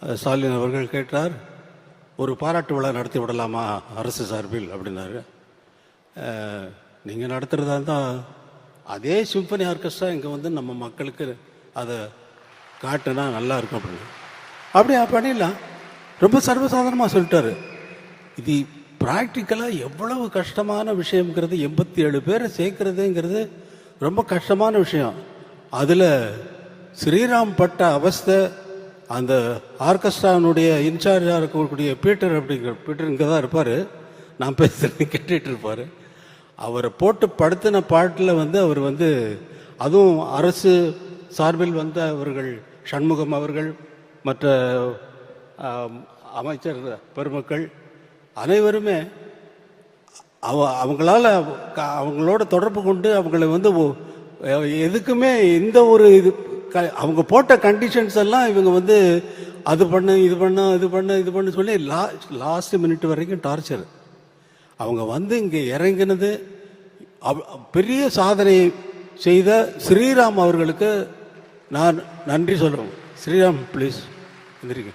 ஸ்டாலின் அவர்கள் கேட்டார், ஒரு பாராட்டு விழா நடத்தி விடலாமா அரசு சார்பில் அப்படின்னாரு. நீங்கள் நடத்துகிறதா இருந்தால் அதே சிம்பனி ஆர்கெஸ்ட்ரா இங்கே வந்து நம்ம மக்களுக்கு அதை காட்டுனா நல்லா இருக்கும் அப்படின்னு. அப்படியே பண்ணிடலாம். ரொம்ப சர்வசாதாரணமாக சொல்லிட்டாரு. இது ப்ராக்டிக்கலாக எவ்வளவு கஷ்டமான விஷயங்கிறது, 87 பேரை சேர்க்கறதுங்கிறது ரொம்ப கஷ்டமான விஷயம். அதில் ஸ்ரீராம் பட்ட அவஸ்தை, அந்த ஆர்கெஸ்ட்ரானுடைய இன்சார்ஜாக இருக்கக்கூடிய பீட்டர் இங்கே தான் இருப்பார், நான் பேசுகிறேன் கேட்டுட்டு இருப்பார். அவரை போட்டு படுத்தின பாட்டில் வந்து அவர் வந்து, அதுவும் அரசு சார்பில் வந்த அவர்கள் சண்முகம் அவர்கள், மற்ற அமைச்சர் பெருமக்கள் அனைவருமே அவங்களோட தொடர்பு கொண்டு அவங்களை வந்து எதுக்குமே இந்த ஒரு இது அவங்க போட்ட கண்டிஷன்ஸ் எல்லாம் இவங்க வந்து அது பண்ண இது பண்ண சொல்லி லாஸ்ட் மினிட் வரைக்கும் டார்ச்சர். அவங்க வந்து இங்கே இறங்கினது பெரிய சாதனை செய்த ஸ்ரீராம் அவர்களுக்கு நான் நன்றி சொல்கிறேன். ஸ்ரீராம் ப்ளீஸ் எந்திரிக்க.